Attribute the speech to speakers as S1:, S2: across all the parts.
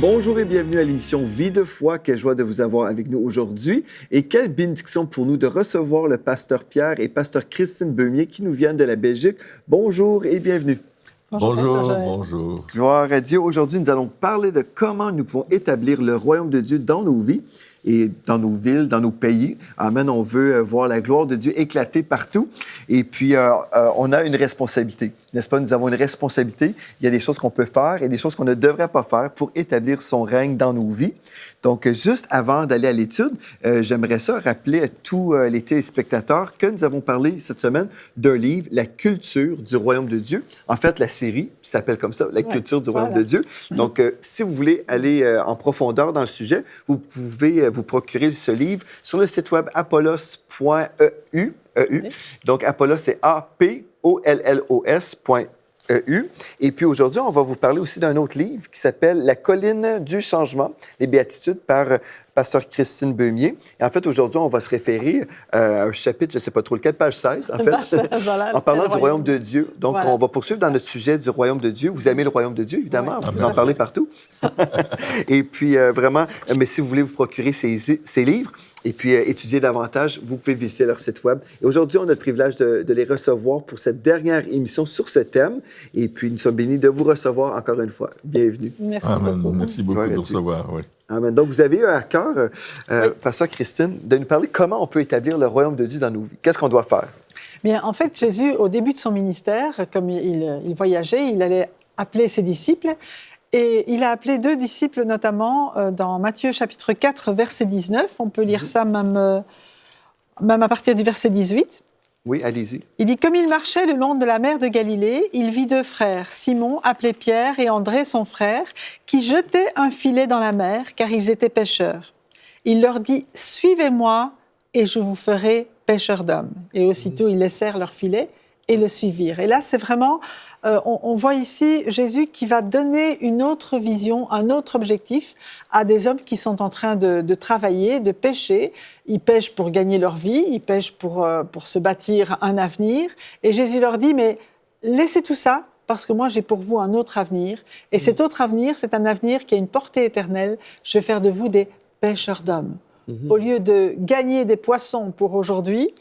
S1: Bonjour et bienvenue à l'émission Vie de foi. Quelle joie de vous avoir avec nous aujourd'hui et quelle bénédiction pour nous de recevoir le pasteur Pierre et pasteur Christine Beumier qui nous viennent de la Belgique. Bonjour et bienvenue.
S2: Bonjour.
S1: Gloire à Dieu. Aujourd'hui, nous allons parler de comment nous pouvons établir le royaume de Dieu dans nos vies et dans nos villes, dans nos pays. Amen. On veut voir la gloire de Dieu éclater partout. Et puis, on a une responsabilité, n'est-ce pas? Nous avons une responsabilité. Il y a des choses qu'on peut faire et des choses qu'on ne devrait pas faire pour établir son règne dans nos vies. Donc, juste avant d'aller à l'étude, j'aimerais ça rappeler à tous les téléspectateurs que nous avons parlé cette semaine d'un livre, La culture du royaume de Dieu. En fait, la série s'appelle comme ça, La culture du royaume de Dieu. Donc, si vous voulez aller en profondeur dans le sujet, vous pouvez vous procurer ce livre sur le site web apollos.eu. Donc, Apollos, c'est A-P-O-L-L-O-S.eu. Et puis aujourd'hui, on va vous parler aussi d'un autre livre qui s'appelle La colline du changement, les béatitudes par pasteur Christine Beumier. Et en fait, aujourd'hui, on va se référer à un chapitre, je ne sais pas trop lequel, page 16, en fait, en parlant du royaume de Dieu. Donc, on va poursuivre dans notre sujet du royaume de Dieu. Vous aimez le royaume de Dieu, évidemment. Vous en parlez partout. Et puis, vraiment, mais si vous voulez vous procurer ces livres et puis étudier davantage, vous pouvez visiter leur site web. Et aujourd'hui, on a le privilège de les recevoir pour cette dernière émission sur ce thème. Et puis, nous sommes bénis de vous recevoir encore une fois. Bienvenue.
S2: Merci beaucoup. Merci beaucoup de recevoir, oui.
S1: Amen. Donc, vous avez eu à cœur, pasteur Christine, de nous parler comment on peut établir le royaume de Dieu dans nos vies. Qu'est-ce qu'on doit faire?
S3: Bien, en fait, Jésus, au début de son ministère, comme il voyageait, il allait appeler ses disciples. Et il a appelé 2 disciples, notamment dans Matthieu chapitre 4, verset 19. On peut lire ça même à partir du verset 18.
S1: Oui, allez-y.
S3: Il dit « Comme il marchait le long de la mer de Galilée, il vit 2 frères, Simon, appelé Pierre, et André, son frère, qui jetaient un filet dans la mer, car ils étaient pêcheurs. Il leur dit « Suivez-moi, et je vous ferai pêcheurs d'hommes. » Et aussitôt, ils laissèrent leur filet et le suivirent. Et là, c'est vraiment... on voit ici Jésus qui va donner une autre vision, un autre objectif à des hommes qui sont en train de travailler, de pêcher. Ils pêchent pour gagner leur vie, ils pêchent pour se bâtir un avenir. Et Jésus leur dit, mais laissez tout ça, parce que moi, j'ai pour vous un autre avenir. Et cet autre avenir, c'est un avenir qui a une portée éternelle. Je vais faire de vous des pêcheurs d'hommes. Au lieu de gagner des poissons pour aujourd'hui,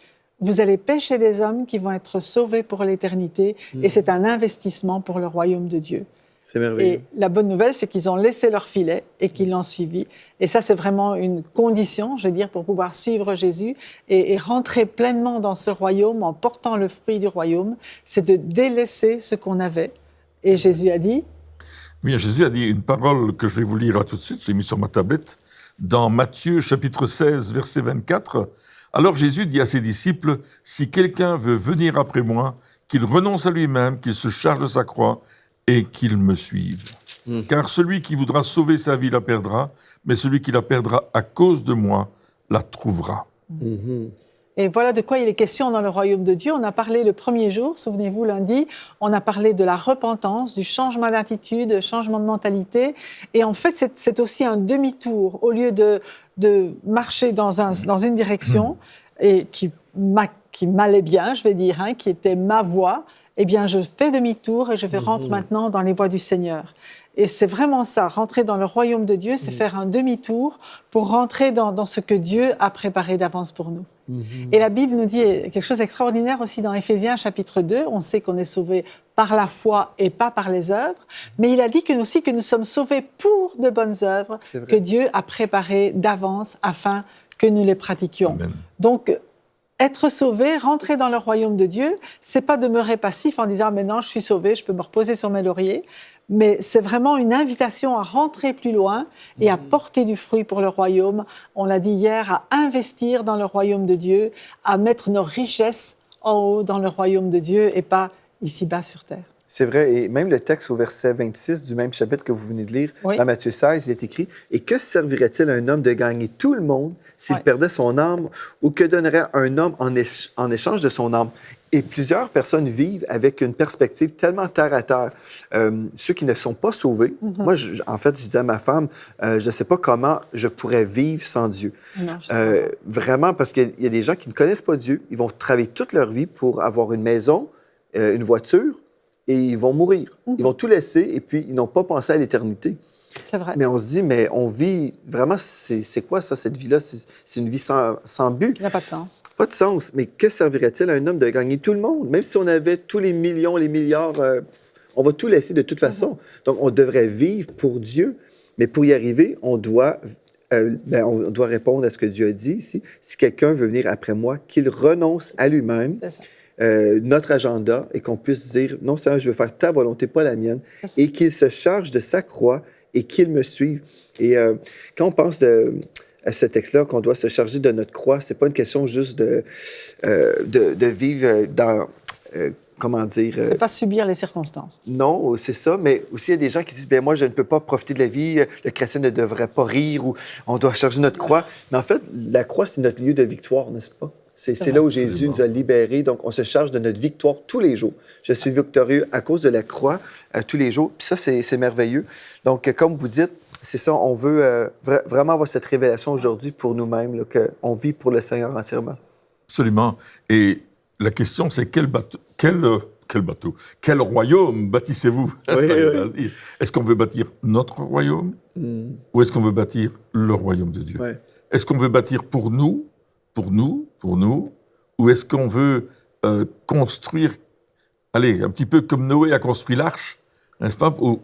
S3: vous allez pêcher des hommes qui vont être sauvés pour l'éternité. Et c'est un investissement pour le royaume de Dieu.
S1: C'est merveilleux.
S3: Et la bonne nouvelle, c'est qu'ils ont laissé leur filet et qu'ils l'ont suivi. Et ça, c'est vraiment une condition, je veux dire, pour pouvoir suivre Jésus et rentrer pleinement dans ce royaume en portant le fruit du royaume. C'est de délaisser ce qu'on avait. Et Jésus a dit...
S2: Oui, Jésus a dit une parole que je vais vous lire là tout de suite. Je l'ai mis sur ma tablette. Dans Matthieu chapitre 16, verset 24... Alors Jésus dit à ses disciples, « Si quelqu'un veut venir après moi, qu'il renonce à lui-même, qu'il se charge de sa croix et qu'il me suive. Car celui qui voudra sauver sa vie la perdra, mais celui qui la perdra à cause de moi la trouvera. »
S3: Et voilà de quoi il est question dans le royaume de Dieu. On a parlé le premier jour, souvenez-vous, lundi, on a parlé de la repentance, du changement d'attitude, changement de mentalité. Et en fait, c'est aussi un demi-tour. Au lieu de marcher dans une direction et qui m'allait bien, je vais dire, qui était ma voie, eh bien, je fais demi-tour et je rentre maintenant dans les voies du Seigneur. Et c'est vraiment ça, rentrer dans le royaume de Dieu, c'est faire un demi-tour pour rentrer dans ce que Dieu a préparé d'avance pour nous. Et la Bible nous dit quelque chose d'extraordinaire aussi dans Éphésiens chapitre 2. On sait qu'on est sauvé par la foi et pas par les œuvres, mais il a dit aussi que nous sommes sauvés pour de bonnes œuvres que Dieu a préparées d'avance afin que nous les pratiquions.
S2: Amen.
S3: Donc, être sauvé, rentrer dans le royaume de Dieu, c'est pas demeurer passif en disant « mais non, je suis sauvé, je peux me reposer sur mes lauriers », mais c'est vraiment une invitation à rentrer plus loin et à porter du fruit pour le royaume. On l'a dit hier, à investir dans le royaume de Dieu, à mettre nos richesses en haut dans le royaume de Dieu et pas ici-bas sur terre.
S1: C'est vrai, et même le texte au verset 26 du même chapitre que vous venez de lire, dans Matthieu 16, il est écrit « Et que servirait-il à un homme de gagner tout le monde s'il perdait son âme, ou que donnerait un homme en échange de son âme? » Et plusieurs personnes vivent avec une perspective tellement terre à terre. Ceux qui ne sont pas sauvés, moi, en fait, je disais à ma femme, je ne sais pas comment je pourrais vivre sans Dieu.
S3: Non,
S1: vraiment, parce qu'il y a des gens qui ne connaissent pas Dieu, ils vont travailler toute leur vie pour avoir une maison, une voiture, et ils vont mourir. Ils vont tout laisser, et puis ils n'ont pas pensé à l'éternité.
S3: C'est vrai.
S1: Mais on se dit, mais on vit, vraiment, c'est quoi ça, cette vie-là? C'est une vie sans but.
S3: Il n'a pas de sens.
S1: Pas de sens. Mais que servirait-il à un homme de gagner tout le monde? Même si on avait tous les millions, les milliards, on va tout laisser de toute façon. Donc, on devrait vivre pour Dieu. Mais pour y arriver, on doit répondre à ce que Dieu a dit ici. Si quelqu'un veut venir après moi, qu'il renonce à lui-même, notre agenda, et qu'on puisse dire, non, Seigneur, je veux faire ta volonté, pas la mienne, et qu'il se charge de sa croix et qu'il me suive. Et quand on pense à ce texte-là, qu'on doit se charger de notre croix, c'est pas une question juste de vivre dans... comment dire...
S3: Ne pas subir les circonstances.
S1: Non, c'est ça, mais aussi il y a des gens qui disent, bien moi, je ne peux pas profiter de la vie, le chrétien ne devrait pas rire, ou on doit charger notre croix. Mais en fait, la croix, c'est notre lieu de victoire, n'est-ce pas? C'est là où Jésus nous a libérés, donc on se charge de notre victoire tous les jours. Je suis victorieux à cause de la croix tous les jours, puis ça, c'est merveilleux. Donc, comme vous dites, c'est ça, on veut vraiment avoir cette révélation aujourd'hui pour nous-mêmes, qu'on vit pour le Seigneur entièrement.
S2: Absolument. Et la question, c'est quel royaume bâtissez-vous?
S1: Oui.
S2: Est-ce qu'on veut bâtir notre royaume ou est-ce qu'on veut bâtir le royaume de Dieu?
S1: Oui.
S2: Est-ce qu'on veut bâtir pour nous, ou est-ce qu'on veut construire, allez, un petit peu comme Noé a construit l'arche, n'est-ce pas, où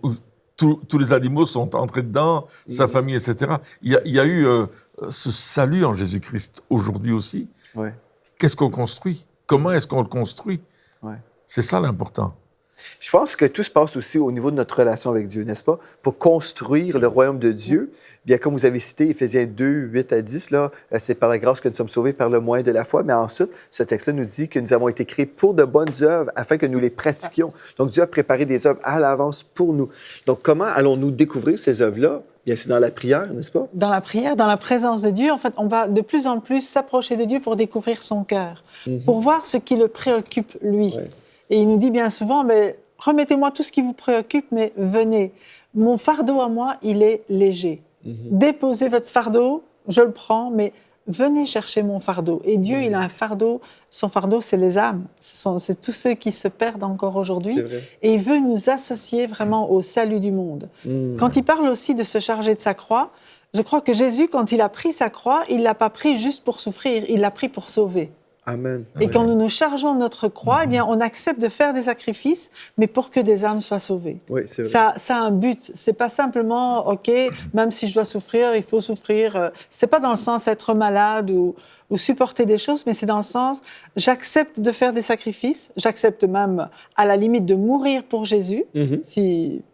S2: tous les animaux sont entrés dedans, sa famille, etc. Il y a eu ce salut en Jésus-Christ aujourd'hui aussi.
S1: Ouais.
S2: Qu'est-ce qu'on construit? Comment est-ce qu'on le construit?
S1: Ouais.
S2: C'est ça l'important.
S1: Je pense que tout se passe aussi au niveau de notre relation avec Dieu, n'est-ce pas? Pour construire le royaume de Dieu, bien comme vous avez cité Éphésiens 2, 8 à 10, là, c'est par la grâce que nous sommes sauvés par le moyen de la foi, mais ensuite, ce texte-là nous dit que nous avons été créés pour de bonnes œuvres afin que nous les pratiquions. Donc, Dieu a préparé des œuvres à l'avance pour nous. Donc, comment allons-nous découvrir ces œuvres-là? Bien, c'est dans la prière, n'est-ce pas?
S3: Dans la prière, dans la présence de Dieu, en fait, on va de plus en plus s'approcher de Dieu pour découvrir son cœur, pour voir ce qui le préoccupe, lui. Ouais. Et il nous dit bien souvent, mais remettez-moi tout ce qui vous préoccupe, mais venez. Mon fardeau à moi, il est léger. Déposez votre fardeau, je le prends, mais venez chercher mon fardeau. Et Dieu, il a un fardeau. Son fardeau, c'est les âmes. C'est tous ceux qui se perdent encore aujourd'hui. Et il veut nous associer vraiment au salut du monde. Quand il parle aussi de se charger de sa croix, je crois que Jésus, quand il a pris sa croix, il ne l'a pas pris juste pour souffrir, il l'a pris pour sauver.
S1: Amen.
S3: Et quand nous nous chargeons de notre croix, eh bien, on accepte de faire des sacrifices, mais pour que des âmes soient sauvées.
S1: Oui, c'est vrai.
S3: Ça a un but. C'est pas simplement, OK, même si je dois souffrir, il faut souffrir. C'est pas dans le sens être malade ou supporter des choses, mais c'est dans le sens, j'accepte de faire des sacrifices, j'accepte même, à la limite, de mourir pour Jésus,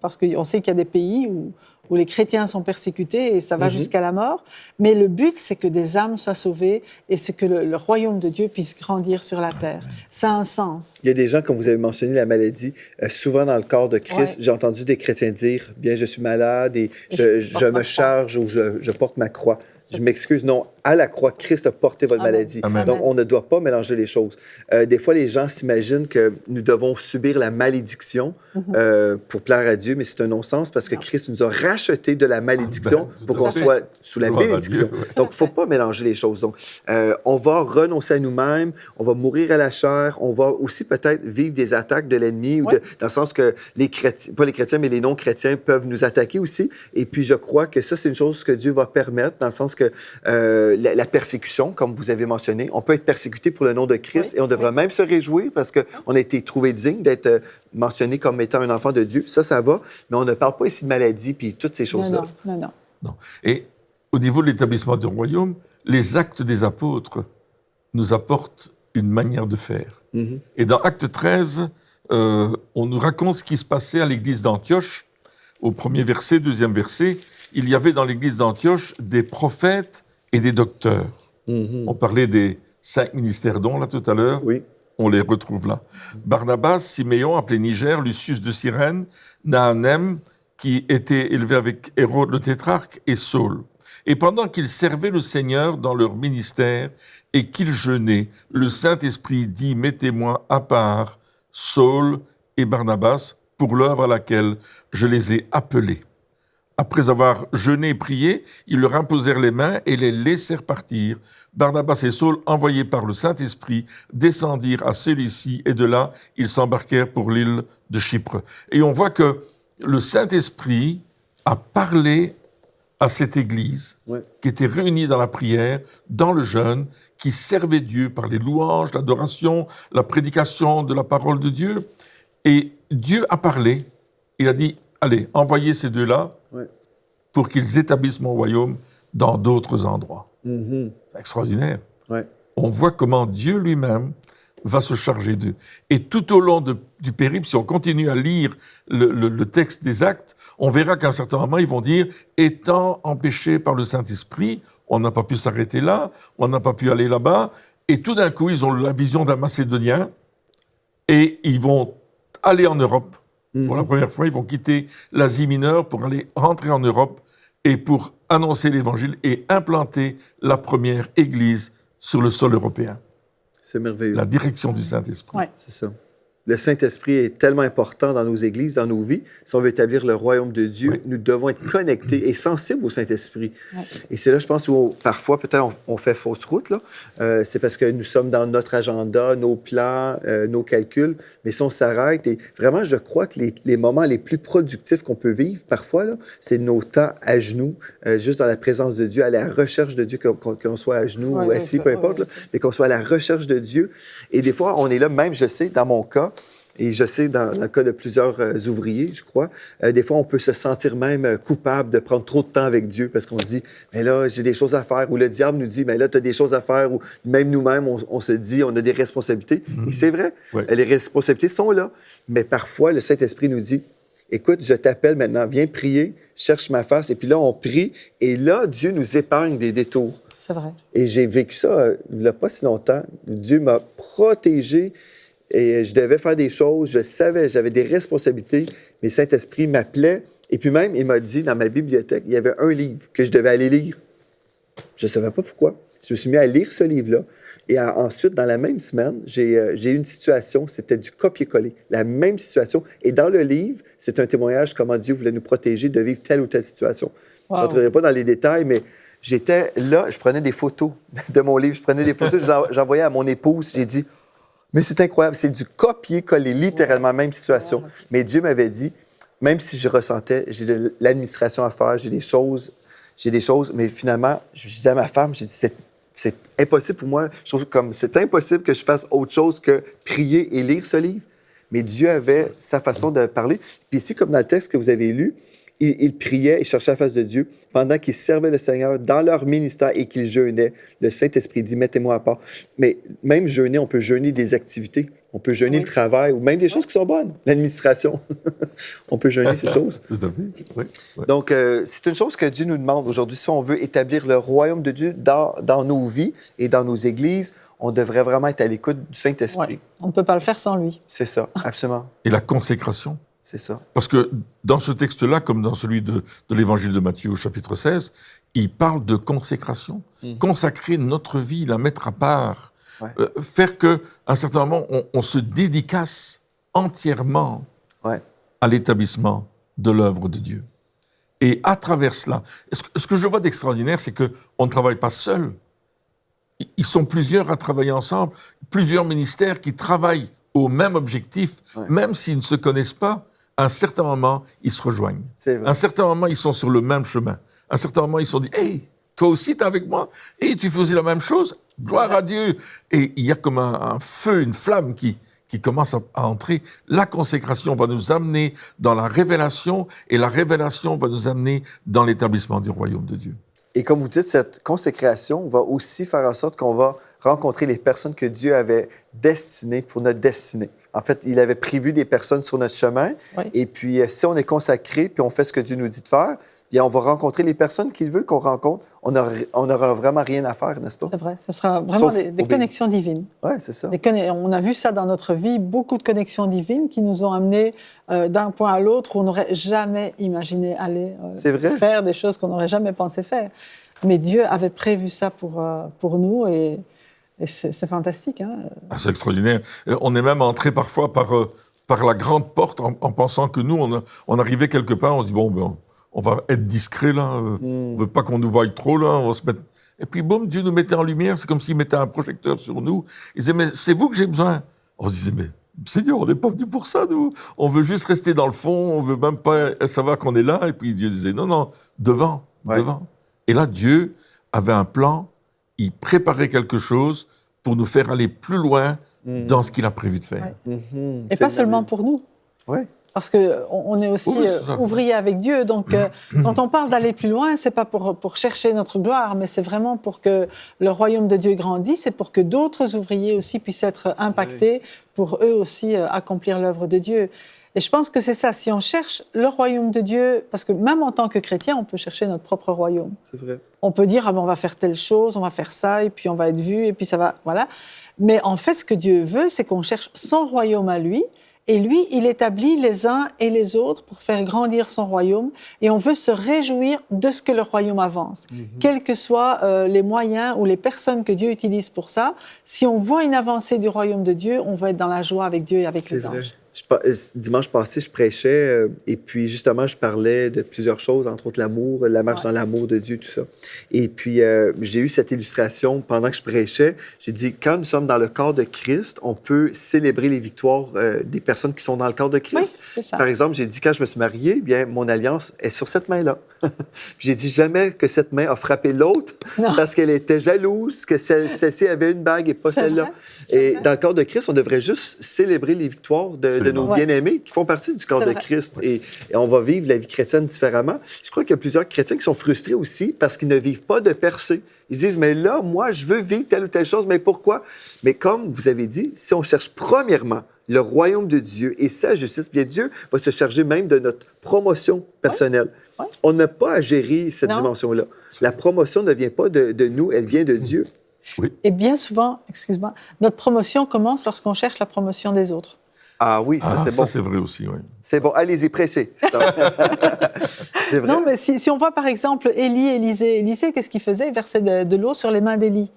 S3: parce qu'on sait qu'il y a des pays où les chrétiens sont persécutés et ça va jusqu'à la mort. Mais le but, c'est que des âmes soient sauvées et c'est que le royaume de Dieu puisse grandir sur la terre. Ça a un sens.
S1: Il y a des gens, comme vous avez mentionné la maladie, souvent dans le corps de Christ, j'ai entendu des chrétiens dire, bien, je suis malade et je me charge ou je porte ma croix. Je m'excuse, non, à la croix, Christ a porté votre maladie.
S2: Amen.
S1: Donc, on ne doit pas mélanger les choses. Des fois, les gens s'imaginent que nous devons subir la malédiction pour plaire à Dieu, mais c'est un non-sens parce que Christ nous a racheté de la malédiction pour qu'on soit sous la bénédiction. Donc, il ne faut pas mélanger les choses. Donc, on va renoncer à nous-mêmes, on va mourir à la chair, on va aussi peut-être vivre des attaques de l'ennemi, ou dans le sens que les chrétiens, pas les chrétiens, mais les non-chrétiens peuvent nous attaquer aussi. Et puis, je crois que ça, c'est une chose que Dieu va permettre, dans le sens que la persécution, comme vous avez mentionné, on peut être persécuté pour le nom de Christ et on devrait même se réjouir parce qu'on a été trouvé digne d'être mentionné comme étant un enfant de Dieu. Ça va, mais on ne parle pas ici de maladie puis toutes ces choses-là.
S3: Non.
S2: Et au niveau de l'établissement du royaume, les actes des apôtres nous apportent une manière de faire. Et dans Acte 13, on nous raconte ce qui se passait à l'église d'Antioche. Au premier verset, deuxième verset, il y avait dans l'église d'Antioche des prophètes et des docteurs. On parlait des 5 ministères dons, là, tout à l'heure.
S1: Oui.
S2: On les retrouve là. Barnabas, Siméon, appelé Niger, Lucius de Cyrène, Naanem, qui était élevé avec Hérode le tétrarque, et Saul. Et pendant qu'ils servaient le Seigneur dans leur ministère et qu'ils jeûnaient, le Saint-Esprit dit « Mettez-moi à part Saul et Barnabas pour l'œuvre à laquelle je les ai appelés. » Après avoir jeûné et prié, ils leur imposèrent les mains et les laissèrent partir. Barnabas et Saul, envoyés par le Saint-Esprit, descendirent à Célicie et de là, ils s'embarquèrent pour l'île de Chypre. Et on voit que le Saint-Esprit a parlé à cette Église
S1: Ouais.
S2: qui était réunie dans la prière, dans le jeûne, qui servait Dieu par les louanges, l'adoration, la prédication de la parole de Dieu. Et Dieu a parlé. Il a dit, allez, envoyez ces deux-là
S1: Ouais.
S2: pour qu'ils établissent mon royaume dans d'autres endroits.
S1: Mhm.
S2: C'est extraordinaire.
S1: Ouais.
S2: On voit comment Dieu lui-même va se charger d'eux. Et tout au long du périple, si on continue à lire le texte des Actes, on verra qu'à un certain moment, ils vont dire « Étant empêchés par le Saint-Esprit, on n'a pas pu s'arrêter là, on n'a pas pu aller là-bas. » Et tout d'un coup, ils ont la vision d'un Macédonien et ils vont aller en Europe. Pour la première fois, ils vont quitter l'Asie mineure pour aller rentrer en Europe et pour annoncer l'Évangile et implanter la première Église sur le sol européen.
S1: C'est merveilleux.
S2: La direction du Saint-Esprit.
S3: Ouais.
S1: C'est ça. Le Saint-Esprit est tellement important dans nos églises, dans nos vies. Si on veut établir le royaume de Dieu,
S2: Oui.
S1: nous devons être connectés et sensibles au Saint-Esprit.
S3: Ouais.
S1: Et c'est là, je pense, où parfois, peut-être, on fait fausse route. Là. C'est parce que nous sommes dans notre agenda, nos plans, nos calculs. Mais si on s'arrête, et vraiment, je crois que les moments les plus productifs qu'on peut vivre, parfois, là, c'est nos temps à genoux, juste dans la présence de Dieu, à la recherche de Dieu, qu'on soit à genoux
S3: Ouais,
S1: ou assis,
S3: ouais,
S1: peu importe,
S3: ouais.
S1: là, mais qu'on soit à la recherche de Dieu. Et des fois, on est là, même, je sais, dans mon cas, et je sais, dans le cas de plusieurs ouvriers, je crois, des fois, on peut se sentir même coupable de prendre trop de temps avec Dieu parce qu'on se dit, mais là, j'ai des choses à faire. Ou le diable nous dit, mais là, tu as des choses à faire. Ou même nous-mêmes, on se dit, on a des responsabilités. Et c'est vrai,
S2: Ouais.
S1: les responsabilités sont là. Mais parfois, le Saint-Esprit nous dit, écoute, je t'appelle maintenant, viens prier, cherche ma face. Et puis là, on prie. Et là, Dieu nous épargne des détours.
S3: C'est vrai.
S1: Et j'ai vécu ça il n'y a pas si longtemps. Dieu m'a protégé et je devais faire des choses. Je savais, j'avais des responsabilités. Mais le Saint-Esprit m'appelait. Et puis même, il m'a dit, dans ma bibliothèque, il y avait un livre que je devais aller lire. Je ne savais pas pourquoi. Je me suis mis à lire ce livre-là. Et ensuite, dans la même semaine, j'ai eu une situation, c'était du copier-coller, la même situation. Et dans le livre, c'est un témoignage comment Dieu voulait nous protéger de vivre telle ou telle situation.
S3: Wow.
S1: Je n'entrerai pas dans les détails, mais j'étais là, je prenais des photos de mon livre, je prenais des photos, j'envoyais à mon épouse, j'ai dit, mais c'est incroyable, c'est du copier-coller, littéralement, même situation. Mais Dieu m'avait dit, même si je ressentais, j'ai de l'administration à faire, j'ai des choses, mais finalement, je disais à ma femme, j'ai dit, c'est impossible pour moi. Je trouve comme c'est impossible que je fasse autre chose que prier et lire ce livre. Mais Dieu avait sa façon de parler. Puis ici, comme dans le texte que vous avez lu, il priait et cherchait la face de Dieu pendant qu'ils servaient le Seigneur dans leur ministère et qu'ils jeûnaient. Le Saint-Esprit dit, mettez-moi à part. Mais même jeûner, on peut jeûner des activités. On peut jeûner le travail ou même des choses qui sont bonnes. L'administration. On peut jeûner ces choses.
S2: Tout à fait. Oui. Oui.
S1: Donc, c'est une chose que Dieu nous demande aujourd'hui. Si on veut établir le royaume de Dieu dans nos vies et dans nos églises, on devrait vraiment être à l'écoute du Saint-Esprit.
S3: Ouais. On ne peut pas le faire sans lui.
S1: C'est ça, absolument.
S2: Et la consécration.
S1: C'est ça.
S2: Parce que dans ce texte-là, comme dans celui de l'Évangile de Matthieu au chapitre 16, il parle de consécration. Consacrer notre vie, la mettre à part.
S1: Ouais.
S2: Faire qu'à un certain moment, on se dédicace entièrement
S1: Ouais.
S2: à l'établissement de l'œuvre de Dieu. Et à travers cela, ce que je vois d'extraordinaire, c'est qu'on ne travaille pas seul. Ils sont plusieurs à travailler ensemble, plusieurs ministères qui travaillent au même objectif, même s'ils ne se connaissent pas. À un certain moment, ils se rejoignent.
S1: C'est vrai.
S2: À un certain moment, ils sont sur le même chemin. À un certain moment, ils se sont dit « Hey, toi aussi, tu es avec moi. Hey, tu faisais la même chose. Gloire à Dieu. » Et il y a comme un feu, une flamme qui commence à entrer. La consécration va nous amener dans la révélation et la révélation va nous amener dans l'établissement du royaume de Dieu.
S1: Et comme vous dites, cette consécration va aussi faire en sorte qu'on va rencontrer les personnes que Dieu avait destinées pour notre destinée. En fait, il avait prévu des personnes sur notre chemin.
S3: Oui.
S1: Et puis, si on est consacré, puis on fait ce que Dieu nous dit de faire, bien, on va rencontrer les personnes qu'il veut qu'on rencontre. On n'aura vraiment rien à faire, n'est-ce pas?
S3: C'est vrai. Ce sera vraiment
S1: Sauf
S3: des
S1: obéir.
S3: connexions divines.
S1: Oui, c'est ça.
S3: On a vu ça dans notre vie, beaucoup de connexions divines qui nous ont amenés d'un point à l'autre où on n'aurait jamais imaginé aller
S1: C'est vrai.
S3: faire des choses qu'on n'aurait jamais pensé faire. Mais Dieu avait prévu ça pour nous et c'est fantastique. Hein?
S2: Ah, c'est extraordinaire. On est même entré parfois par la grande porte en pensant que nous, on arrivait quelque part, on se dit, bon, ben, on va être discret là, on veut pas qu'on nous voie trop là, on va se mettre... Et puis boum, Dieu nous mettait en lumière, c'est comme s'il mettait un projecteur sur nous. Il disait, mais c'est vous que j'ai besoin. On se disait, mais Seigneur, on n'est pas venu pour ça, nous. On veut juste rester dans le fond, on veut même pas savoir qu'on est là. Et puis Dieu disait, non, devant. Et là, Dieu avait un plan, il préparait quelque chose pour nous faire aller plus loin dans ce qu'il a prévu de faire.
S3: Et pas seulement pour nous. Parce qu'on est aussi ouvrier avec Dieu. Donc, quand on parle d'aller plus loin, ce n'est pas pour chercher notre gloire, mais c'est vraiment pour que le royaume de Dieu grandisse et pour que d'autres ouvriers aussi puissent être impactés pour eux aussi accomplir l'œuvre de Dieu. Et je pense que c'est ça. Si on cherche le royaume de Dieu, parce que même en tant que chrétien, on peut chercher notre propre royaume.
S1: C'est vrai.
S3: On peut dire, on va faire telle chose, on va faire ça, et puis on va être vu, et puis ça va... Voilà. Mais en fait, ce que Dieu veut, c'est qu'on cherche son royaume à lui. Et lui, il établit les uns et les autres pour faire grandir son royaume. Et on veut se réjouir de ce que le royaume avance. Quels que soient les moyens ou les personnes que Dieu utilise pour ça, si on voit une avancée du royaume de Dieu, on va être dans la joie avec Dieu et avec les anges.
S1: Dimanche passé, je prêchais et puis justement, je parlais de plusieurs choses, entre autres l'amour, la marche dans l'amour de Dieu, tout ça. Et puis, j'ai eu cette illustration pendant que je prêchais. J'ai dit, quand nous sommes dans le corps de Christ, on peut célébrer les victoires des personnes qui sont dans le corps de Christ.
S3: Oui, c'est ça.
S1: Par exemple, j'ai dit, quand je me suis marié, bien, mon alliance est sur cette main-là. Puis j'ai dit jamais que cette main a frappé l'autre parce qu'elle était jalouse, que celle-ci avait une bague et pas celle-là. Et dans le corps de Christ, on devrait juste célébrer les victoires de nos bien-aimés qui font partie du corps de Christ. Et on va vivre la vie chrétienne différemment. Je crois qu'il y a plusieurs chrétiens qui sont frustrés aussi parce qu'ils ne vivent pas de percée. Ils disent, mais là, moi, je veux vivre telle ou telle chose, mais pourquoi? Mais comme vous avez dit, si on cherche premièrement le royaume de Dieu et sa justice, bien Dieu va se charger même de notre promotion personnelle. On n'a pas à gérer cette dimension-là. La promotion ne vient pas de nous, elle vient de Dieu.
S2: Oui.
S3: Et bien souvent, excuse-moi, notre promotion commence lorsqu'on cherche la promotion des autres.
S1: Ah oui, ça c'est bon.
S2: Ça c'est vrai aussi, oui.
S1: C'est bon, allez-y, prêchez. C'est vrai.
S3: Non, mais si on voit par exemple Élisée, qu'est-ce qu'il faisait? Il versait de l'eau sur les mains d'Élie.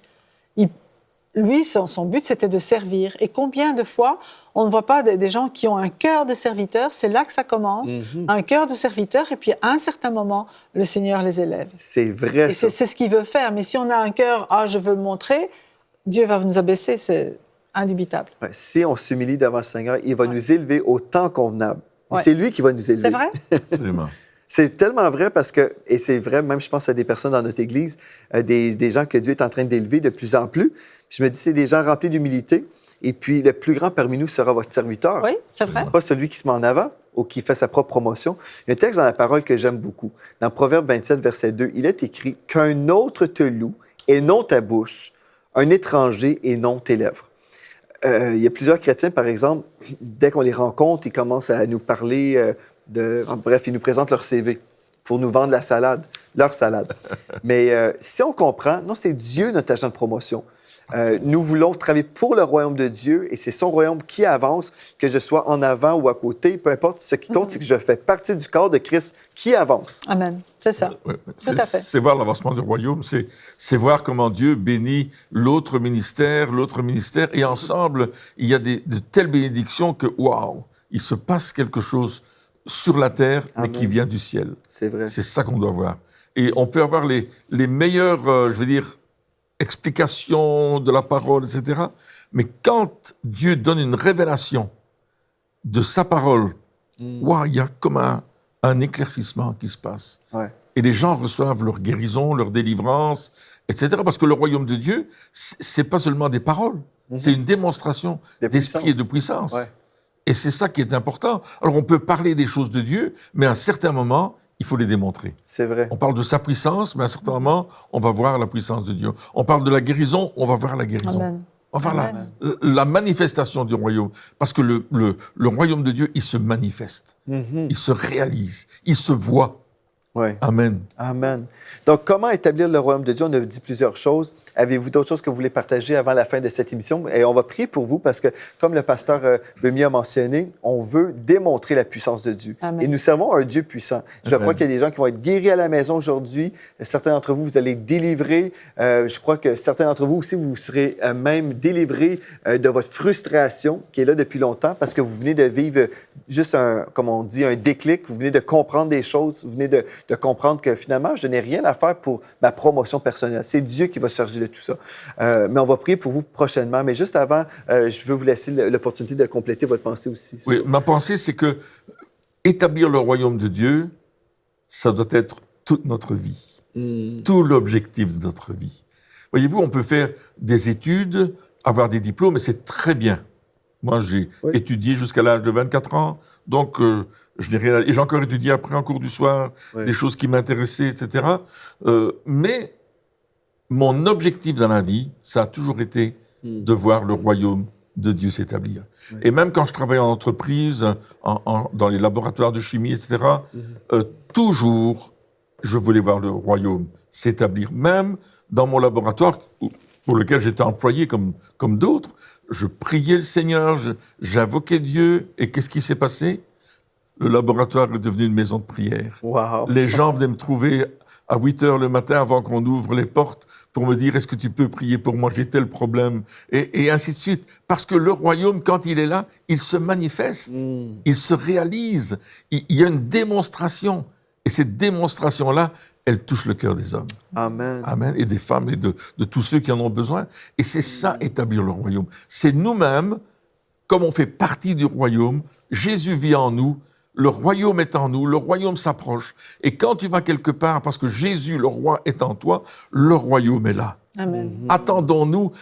S3: Lui, son but, c'était de servir. Et combien de fois, on ne voit pas des gens qui ont un cœur de serviteur, c'est là que ça commence, un cœur de serviteur, et puis à un certain moment, le Seigneur les élève.
S1: C'est vrai,
S3: et c'est ce qu'il veut faire. Mais si on a un cœur, je veux le montrer, Dieu va nous abaisser, c'est indubitable.
S1: Ouais, si on s'humilie devant le Seigneur, il va nous élever au temps convenable. C'est lui qui va nous élever.
S3: C'est vrai?
S2: Absolument.
S1: C'est tellement vrai parce que, et c'est vrai, même je pense à des personnes dans notre Église, des gens que Dieu est en train d'élever de plus en plus. Je me dis, c'est des gens remplis d'humilité. Et puis, le plus grand parmi nous sera votre serviteur.
S3: Oui, c'est vrai.
S1: Pas celui qui se met en avant ou qui fait sa propre promotion. Il y a un texte dans la parole que j'aime beaucoup. Dans Proverbe 27, verset 2, il est écrit « Qu'un autre te loue et non ta bouche, un étranger et non tes lèvres. » Il y a plusieurs chrétiens, par exemple, dès qu'on les rencontre, ils commencent à nous parler bref, ils nous présentent leur CV pour nous vendre leur salade. Mais si on comprend, non, c'est Dieu notre agent de promotion. Nous voulons travailler pour le royaume de Dieu et c'est son royaume qui avance, que je sois en avant ou à côté. Peu importe, ce qui compte, c'est que je fais partie du corps de Christ qui avance.
S3: Amen. C'est ça.
S2: Ouais,
S3: Tout à fait.
S2: C'est voir l'avancement du royaume, c'est voir comment Dieu bénit l'autre ministère, et ensemble, il y a de telles bénédictions que, waouh, il se passe quelque chose sur la terre, mais qui vient du ciel.
S1: C'est vrai.
S2: C'est ça qu'on doit voir. Et on peut avoir les meilleurs, explications de la parole, etc. Mais quand Dieu donne une révélation de sa parole, il y a comme un éclaircissement qui se passe.
S1: Ouais.
S2: Et les gens reçoivent leur guérison, leur délivrance, etc. Parce que le royaume de Dieu, c'est pas seulement des paroles, c'est une démonstration d'esprit et de puissance.
S1: Ouais.
S2: Et c'est ça qui est important. Alors on peut parler des choses de Dieu, mais à un certain moment, il faut les démontrer.
S1: C'est vrai.
S2: On parle de sa puissance, mais à un certain moment, on va voir la puissance de Dieu. On parle de la guérison, on va voir la guérison.
S3: Amen.
S2: On va voir la manifestation du royaume. Parce que le royaume de Dieu, il se manifeste. Il se réalise. Il se voit.
S1: Ouais.
S2: Amen.
S1: Amen. Donc, comment établir le royaume de Dieu? On a dit plusieurs choses. Avez-vous d'autres choses que vous voulez partager avant la fin de cette émission? Et on va prier pour vous parce que, comme le pasteur Bemi a mentionné, on veut démontrer la puissance de Dieu.
S3: Amen.
S1: Et nous servons un Dieu puissant. Je crois qu'il y a des gens qui vont être guéris à la maison aujourd'hui. Certains d'entre vous, vous allez délivrer. Je crois que certains d'entre vous aussi, vous serez même délivrés de votre frustration qui est là depuis longtemps parce que vous venez de vivre juste comme on dit, un déclic. Vous venez de comprendre des choses. Vous venez de de comprendre que finalement, je n'ai rien à faire pour ma promotion personnelle. C'est Dieu qui va se charger de tout ça. Mais on va prier pour vous prochainement. Mais juste avant, je veux vous laisser l'opportunité de compléter votre pensée aussi.
S2: Oui, ma pensée, c'est que établir le royaume de Dieu, ça doit être toute notre vie, tout l'objectif de notre vie. Voyez-vous, on peut faire des études, avoir des diplômes, et c'est très bien. Moi, j'ai étudié jusqu'à l'âge de 24 ans, donc je n'ai rien à... Et j'ai encore étudié après en cours du soir, des choses qui m'intéressaient, etc. Mais mon objectif dans la vie, ça a toujours été de voir le royaume de Dieu s'établir. Et même quand je travaillais en entreprise, dans les laboratoires de chimie, etc., toujours, je voulais voir le royaume s'établir. Même dans mon laboratoire, pour lequel j'étais employé comme d'autres, je priais le Seigneur, j'invoquais Dieu, et qu'est-ce qui s'est passé? Le laboratoire est devenu une maison de prière.
S1: Wow.
S2: Les gens venaient me trouver à 8 heures le matin avant qu'on ouvre les portes pour me dire « Est-ce que tu peux prier pour moi? J'ai tel problème. » et ainsi de suite. Parce que le royaume, quand il est là, il se manifeste, il se réalise. Il y a une démonstration. Et cette démonstration-là, elle touche le cœur des hommes.
S1: Amen.
S2: Amen. Et des femmes et de tous ceux qui en ont besoin. Et c'est ça, établir le royaume. C'est nous-mêmes, comme on fait partie du royaume, Jésus vit en nous, le royaume est en nous, le royaume s'approche. Et quand tu vas quelque part, parce que Jésus, le roi, est en toi, le royaume est là.
S3: Amen.
S2: Attendons-nous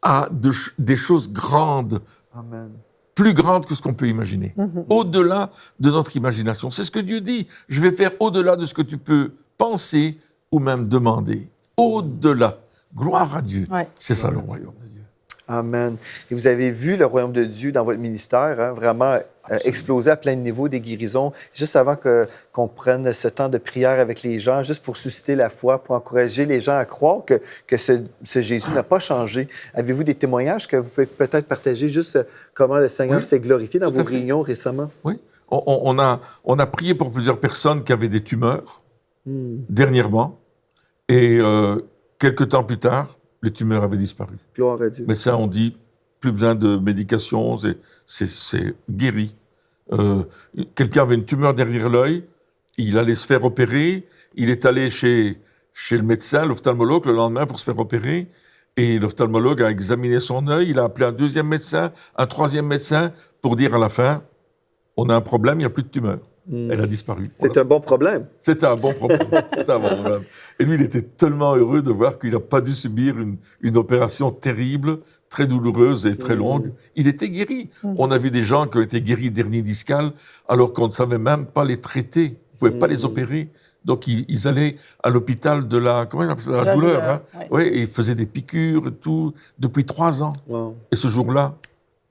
S2: à des choses grandes.
S1: Amen.
S2: Plus grandes que ce qu'on peut imaginer. Au-delà de notre imagination. C'est ce que Dieu dit. Je vais faire au-delà de ce que tu peux penser ou même demander. Au-delà. Gloire à Dieu.
S3: Ouais.
S2: C'est ça le royaume de Dieu.
S1: Amen. Et vous avez vu le royaume de Dieu dans votre ministère, hein, vraiment exploser à plein de niveaux, des guérisons. Juste avant qu'on prenne ce temps de prière avec les gens, juste pour susciter la foi, pour encourager les gens à croire que ce Jésus n'a pas changé. Avez-vous des témoignages que vous pouvez peut-être partager, juste comment le Seigneur s'est glorifié dans vos réunions récemment?
S2: Oui. On a prié pour plusieurs personnes qui avaient des tumeurs, dernièrement, et quelques temps plus tard, les tumeurs avaient disparu.
S1: Gloire à Dieu.
S2: Les médecins ont dit, plus besoin de médication, c'est guéri. Quelqu'un avait une tumeur derrière l'œil, il allait se faire opérer, il est allé chez le médecin, l'ophtalmologue, le lendemain pour se faire opérer, et l'ophtalmologue a examiné son œil, il a appelé un deuxième médecin, un troisième médecin, pour dire à la fin, on a un problème, il n'y a plus de tumeur. Elle a disparu.
S1: C'est un bon problème.
S2: C'était un bon problème. C'était un bon problème. Et lui, il était tellement heureux de voir qu'il n'a pas dû subir une opération terrible, très douloureuse et très longue. Il était guéri. On a vu des gens qui ont été guéris d'hernie discale alors qu'on ne savait même pas les traiter. On ne pouvait pas les opérer. Donc, ils allaient à l'hôpital de la douleur. Hein?
S3: Oui.
S2: Et ils faisaient des piqûres et tout depuis 3 ans.
S1: Wow.
S2: Et ce jour-là,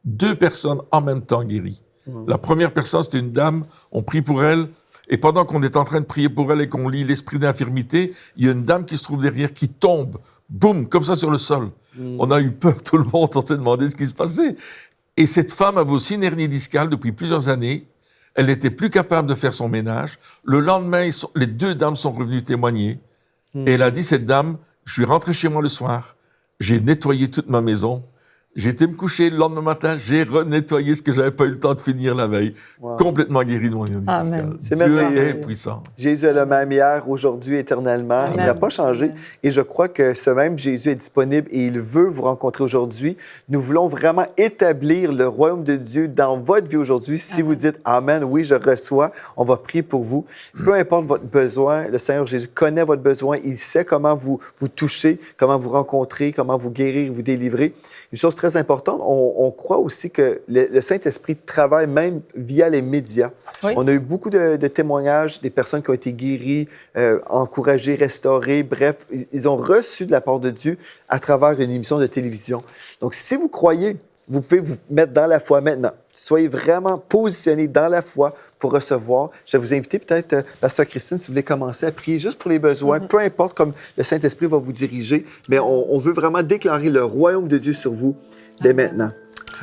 S2: 2 personnes en même temps guéries. La première personne, c'était une dame, on prie pour elle, et pendant qu'on est en train de prier pour elle et qu'on lit l'esprit d'infirmité, il y a une dame qui se trouve derrière, qui tombe, boum, comme ça sur le sol. On a eu peur, tout le monde, on s'est demandé ce qui se passait. Et cette femme avait aussi une hernie discale depuis plusieurs années, elle n'était plus capable de faire son ménage. Le lendemain, les 2 dames sont revenues témoigner, et elle a dit, cette dame, je suis rentrée chez moi le soir, j'ai nettoyé toute ma maison, j'ai été me coucher, le lendemain matin, j'ai renettoyé ce que j'avais pas eu le temps de finir la veille.
S1: Wow.
S2: Complètement guéri de mon hernie discale.
S1: C'est
S2: Dieu
S1: merveilleux.
S2: est puissant.
S1: Jésus est le même hier, aujourd'hui, éternellement.
S3: Amen.
S1: Il n'a pas changé. Et je crois que ce même Jésus est disponible et il veut vous rencontrer aujourd'hui. Nous voulons vraiment établir le royaume de Dieu dans votre vie aujourd'hui. Si vous dites « Amen, oui, je reçois », on va prier pour vous. Peu importe votre besoin, le Seigneur Jésus connaît votre besoin. Il sait comment vous toucher, comment vous rencontrer, comment vous guérir, vous délivrer. Une chose très importante, on croit aussi que le Saint-Esprit travaille même via les médias.
S3: Oui.
S1: On a eu beaucoup de témoignages des personnes qui ont été guéries, encouragées, restaurées. Bref, ils ont reçu de la part de Dieu à travers une émission de télévision. Donc, si vous croyez, vous pouvez vous mettre dans la foi maintenant. Soyez vraiment positionnés dans la foi pour recevoir. Je vais vous inviter peut-être, Pasteur Christine, si vous voulez commencer à prier juste pour les besoins, peu importe comme le Saint-Esprit va vous diriger, mais on veut vraiment déclarer le royaume de Dieu sur vous dès maintenant.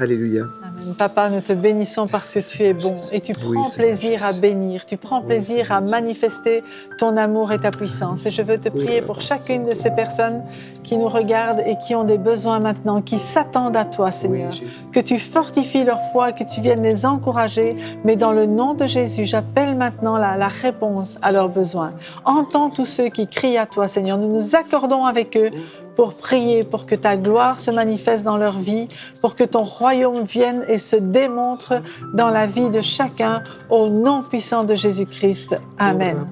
S1: Alléluia.
S3: Amen. Papa, nous te bénissons parce que tu es bon et tu prends
S1: Seigneur
S3: plaisir à bénir, tu prends plaisir à manifester ton amour et ta puissance. Et je veux te prier pour chacune de ces personnes qui nous regardent et qui ont des besoins maintenant, qui s'attendent à toi, Seigneur.
S1: Jésus.
S3: Que tu fortifies leur foi, que tu viennes les encourager. Mais dans le nom de Jésus, j'appelle maintenant la réponse à leurs besoins. Entends tous ceux qui crient à toi, Seigneur. Nous nous accordons avec eux pour prier, pour que ta gloire se manifeste dans leur vie, pour que ton royaume vienne et se démontre dans la vie de chacun, au nom puissant de Jésus-Christ. Amen.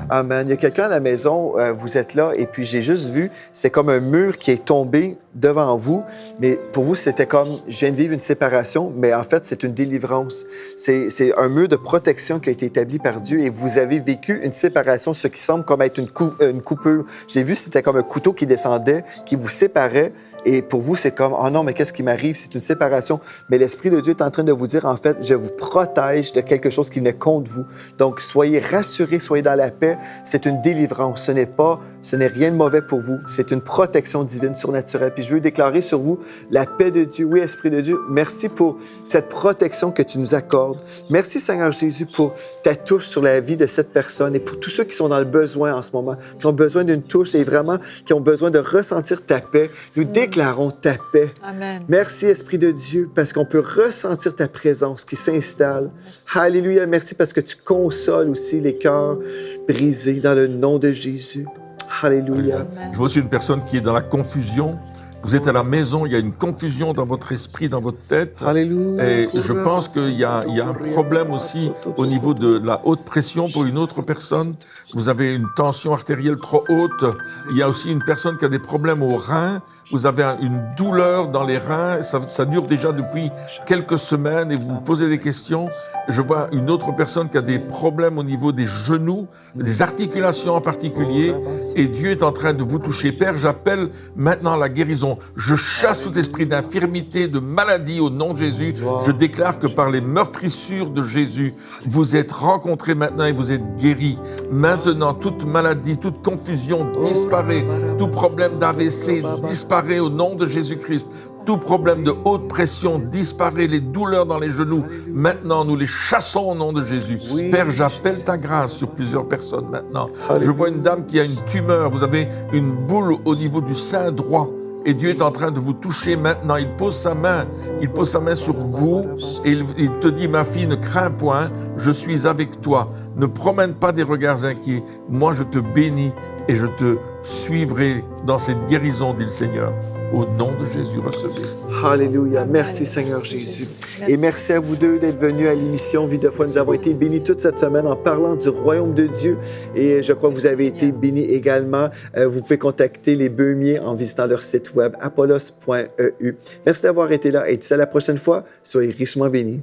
S1: Amen. Il y a quelqu'un à la maison, vous êtes là, et puis j'ai juste vu, c'est comme un mur qui est tombé devant vous, mais pour vous, c'était comme, je viens de vivre une séparation, mais en fait, c'est une délivrance. C'est un mur de protection qui a été établi par Dieu, et vous avez vécu une séparation, ce qui semble comme être une coupure. J'ai vu, c'était comme un couteau qui descendait, qui vous séparait. Et pour vous, c'est comme, oh non, mais qu'est-ce qui m'arrive? C'est une séparation. Mais l'Esprit de Dieu est en train de vous dire, en fait, je vous protège de quelque chose qui venait contre vous. Donc, soyez rassurés, soyez dans la paix. C'est une délivrance. Ce n'est rien de mauvais pour vous. C'est une protection divine, surnaturelle. Puis je veux déclarer sur vous la paix de Dieu. Oui, Esprit de Dieu, merci pour cette protection que tu nous accordes. Merci, Seigneur Jésus, pour ta touche sur la vie de cette personne et pour tous ceux qui sont dans le besoin en ce moment, qui ont besoin d'une touche et vraiment qui ont besoin de ressentir ta paix. Nous déclarons ta paix.
S3: Amen.
S1: Merci, Esprit de Dieu, parce qu'on peut ressentir ta présence qui s'installe. Alléluia. Merci parce que tu consoles aussi les cœurs brisés dans le nom de Jésus. Alléluia.
S2: Je vois aussi une personne qui est dans la confusion. Vous êtes à la maison, il y a une confusion dans votre esprit, dans votre tête.
S1: Alléluia.
S2: Et je pense qu'il y a un problème aussi au niveau de la haute pression pour une autre personne. Vous avez une tension artérielle trop haute. Il y a aussi une personne qui a des problèmes aux reins. Vous avez une douleur dans les reins. Ça dure déjà depuis quelques semaines et vous vous posez des questions. Je vois une autre personne qui a des problèmes au niveau des genoux, des articulations en particulier. Et Dieu est en train de vous toucher. Père, j'appelle maintenant la guérison. Je chasse tout esprit d'infirmité, de maladie au nom de Jésus. Je déclare que par les meurtrissures de Jésus, vous êtes rencontrés maintenant et vous êtes guéris. Maintenant, toute maladie, toute confusion disparaît. Tout problème d'AVC disparaît au nom de Jésus-Christ. Tout problème de haute pression disparaît, les douleurs dans les genoux. Maintenant, nous les chassons au nom de Jésus. Père, j'appelle ta grâce sur plusieurs personnes maintenant. Je vois une dame qui a une tumeur. Vous avez une boule au niveau du sein droit. Et Dieu est en train de vous toucher maintenant. Il pose sa main sur vous et il te dit, ma fille, ne crains point, je suis avec toi. Ne promène pas des regards inquiets. Moi, je te bénis et je te suivrai dans cette guérison, dit le Seigneur. Au nom de Jésus, recevez.
S1: Alléluia. Merci, Seigneur Jésus. Et merci à vous deux d'être venus à l'émission Vie de foi. Nous avons été bénis toute cette semaine en parlant du royaume de Dieu. Et je crois que vous avez été bénis également. Vous pouvez contacter les Beumiers en visitant leur site web apollos.eu. Merci d'avoir été là et d'ici à la prochaine fois, soyez richement bénis.